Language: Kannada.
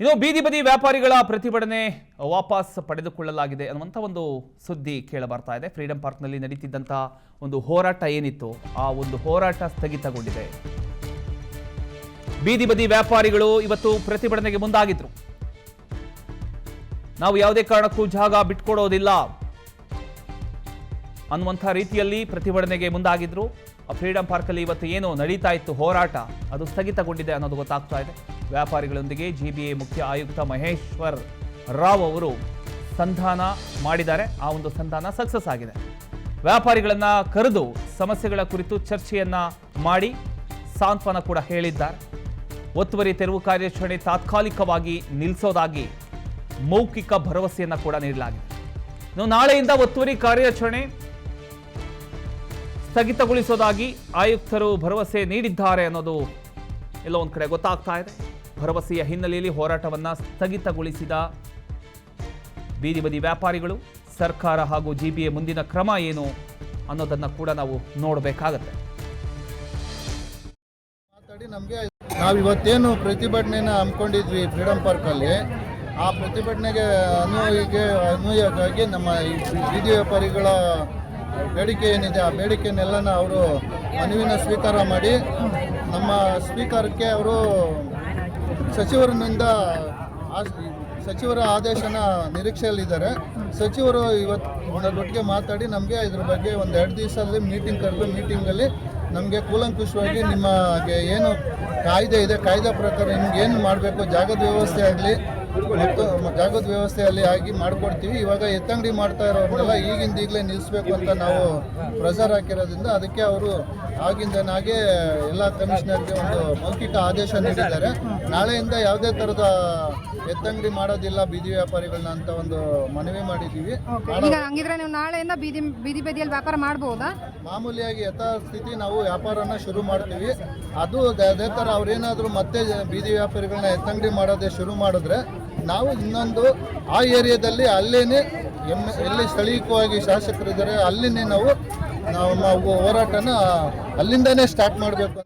ಇನ್ನು ಬೀದಿ ಬದಿ ವ್ಯಾಪಾರಿಗಳ ಪ್ರತಿಭಟನೆ ವಾಪಸ್ ಪಡೆದುಕೊಳ್ಳಲಾಗಿದೆ ಅನ್ನುವಂಥ ಒಂದು ಸುದ್ದಿ ಕೇಳ ಬರ್ತಾ ಇದೆ. ಫ್ರೀಡಂ ಪಾರ್ಕ್ನಲ್ಲಿ ನಡೀತಿದ್ದಂಥ ಒಂದು ಹೋರಾಟ ಏನಿತ್ತು, ಆ ಒಂದು ಹೋರಾಟ ಸ್ಥಗಿತಗೊಂಡಿದೆ. ಬೀದಿ ಬದಿ ವ್ಯಾಪಾರಿಗಳು ಇವತ್ತು ಪ್ರತಿಭಟನೆಗೆ ಮುಂದಾಗಿದ್ರು. ನಾವು ಯಾವುದೇ ಕಾರಣಕ್ಕೂ ಜಾಗ ಬಿಟ್ಕೊಡೋದಿಲ್ಲ ಅನ್ನುವಂಥ ರೀತಿಯಲ್ಲಿ ಪ್ರತಿಭಟನೆಗೆ ಮುಂದಾಗಿದ್ರು. ಫ್ರೀಡಂ ಪಾರ್ಕಲ್ಲಿ ಇವತ್ತು ಏನು ನಡೀತಾ ಇತ್ತು ಹೋರಾಟ, ಅದು ಸ್ಥಗಿತಗೊಂಡಿದೆ ಅನ್ನೋದು ಗೊತ್ತಾಗ್ತಾ ಇದೆ. ವ್ಯಾಪಾರಿಗಳೊಂದಿಗೆ ಜಿಬಿಎ ಮುಖ್ಯ ಆಯುಕ್ತ ಮಹೇಶ್ವರ್ ರಾವ್ ಅವರು ಸಂಧಾನ ಮಾಡಿದ್ದಾರೆ. ಆ ಒಂದು ಸಂಧಾನ ಸಕ್ಸಸ್ ಆಗಿದೆ. ವ್ಯಾಪಾರಿಗಳನ್ನ ಕರೆದು ಸಮಸ್ಯೆಗಳ ಕುರಿತು ಚರ್ಚೆಯನ್ನ ಮಾಡಿ ಸಾಂತ್ವನ ಕೂಡ ಹೇಳಿದ್ದಾರೆ. ಒತ್ತುವರಿ ತೆರವು ಕಾರ್ಯಾಚರಣೆ ತಾತ್ಕಾಲಿಕವಾಗಿ ನಿಲ್ಲಿಸೋದಾಗಿ ಮೌಖಿಕ ಭರವಸೆಯನ್ನ ಕೂಡ ನೀಡಲಾಗಿದೆ. ಇನ್ನು ನಾಳೆಯಿಂದ ಒತ್ತುವರಿ ಕಾರ್ಯಾಚರಣೆ ಸ್ಥಗಿತಗೊಳಿಸೋದಾಗಿ ಆಯುಕ್ತರು ಭರವಸೆ ನೀಡಿದ್ದಾರೆ ಅನ್ನೋದು ಎಲ್ಲೋ ಒಂದು ಕಡೆ ಗೊತ್ತಾಗ್ತಾ ಇದೆ. ಭರವಸೆಯ ಹಿನ್ನೆಲೆಯಲ್ಲಿ ಹೋರಾಟವನ್ನು ಸ್ಥಗಿತಗೊಳಿಸಿದ ಬೀದಿ ಬದಿ ವ್ಯಾಪಾರಿಗಳು, ಸರ್ಕಾರ ಹಾಗೂ ಜಿಬಿಎ ಮುಂದಿನ ಕ್ರಮ ಏನು ಅನ್ನೋದನ್ನ ಕೂಡ ನಾವು ನೋಡಬೇಕಾಗತ್ತೆ. ನಾವಿವತ್ತೇನು ಪ್ರತಿಭಟನೆನ ಹಮ್ಮಿಕೊಂಡಿದ್ವಿ ಫ್ರೀಡಂ ಪಾರ್ಕಲ್ಲಿ, ಆ ಪ್ರತಿಭಟನೆಗೆ ಅನ್ವಯವಾಗಿ ನಮ್ಮ ಈ ಬೀದಿ ವ್ಯಾಪಾರಿಗಳ ಬೇಡಿಕೆ ಏನಿದೆ, ಆ ಬೇಡಿಕೆನೆಲ್ಲನ ಅವರು ಮನವಿನ ಸ್ವೀಕಾರ ಮಾಡಿ ನಮ್ಮ ಸ್ಪೀಕರ್ಗೆ ಅವರು ಸಚಿವರ ಆದೇಶನ ನಿರೀಕ್ಷೆಯಲ್ಲಿದ್ದಾರೆ. ಸಚಿವರು ಇವತ್ತೊಟ್ಟಿಗೆ ಮಾತಾಡಿ ನಮಗೆ ಇದ್ರ ಬಗ್ಗೆ ಒಂದು 2 ದಿವಸದಲ್ಲಿ ಮೀಟಿಂಗ್ ಕರೆದು ಮೀಟಿಂಗಲ್ಲಿ ನಮಗೆ ಕೂಲಂಕುಷವಾಗಿ ನಿಮಗೆ ಏನು ಕಾಯ್ದೆ ಇದೆ, ಕಾಯ್ದೆ ಪ್ರಕಾರ ನಿಮ್ಗೆ ಏನು ಮಾಡಬೇಕು, ಜಾಗದ ವ್ಯವಸ್ಥೆ ಆಗಲಿ ಮತ್ತು ಜಾಗದ ವ್ಯವಸ್ಥೆಯಲ್ಲಿ ಆಗಿ ಮಾಡಿಕೊಡ್ತೀವಿ. ಇವಾಗ ಎತ್ತಂಗಡಿ ಮಾಡ್ತಾ ಇರೋರನ್ನೆಲ್ಲ ಈಗಲೇ ನಿಲ್ಲಿಸಬೇಕು ಅಂತ ನಾವು ಪ್ರೆಷರ್ ಹಾಕಿರೋದ್ರಿಂದ ಅದಕ್ಕೆ ಅವರು ಆಗಿಂದನಾಗೆ ಎಲ್ಲ ಕಮಿಷನರ್ಗೆ ಒಂದು ಮೌಖಿಕ ಆದೇಶ ನೀಡಿದ್ದಾರೆ. ನಾಳೆಯಿಂದ ಯಾವುದೇ ಥರದ ಎತ್ತಂಗಡಿ ಮಾಡೋದಿಲ್ಲ ಬೀದಿ ವ್ಯಾಪಾರಿಗಳನ್ನ ಅಂತ ಒಂದು ಮನವಿ ಮಾಡಿದ್ದೀವಿ. ಹಂಗಿದ್ರೆ ನೀವು ನಾಳೆಯಿಂದ ಬೀದಿ ಬದಿಯಲ್ಲಿ ವ್ಯಾಪಾರ ಮಾಡಬಹುದಾ? ಮಾಮೂಲಿಯಾಗಿ ಯಥಾಸ್ಥಿತಿ ನಾವು ವ್ಯಾಪಾರನ ಶುರು ಮಾಡ್ತೀವಿ. ಅದು ಅದೇ ಥರ ಅವ್ರೇನಾದರೂ ಮತ್ತೆ ಬೀದಿ ವ್ಯಾಪಾರಿಗಳನ್ನ ಎತ್ತಂಗಡಿ ಮಾಡೋದೇ ಶುರು ಮಾಡಿದ್ರೆ ನಾವು ಇನ್ನೊಂದು ಆ ಏರಿಯಾದಲ್ಲಿ ಅಲ್ಲೇನೆ ಎಲ್ಲಿ ಸ್ಥಳೀಯವಾಗಿ ಶಾಸಕರಿದ್ದಾರೆ ಅಲ್ಲಿನೇ ನಾವು ಹೋರಾಟನ ಅಲ್ಲಿಂದನೇ ಸ್ಟಾರ್ಟ್ ಮಾಡಬೇಕು.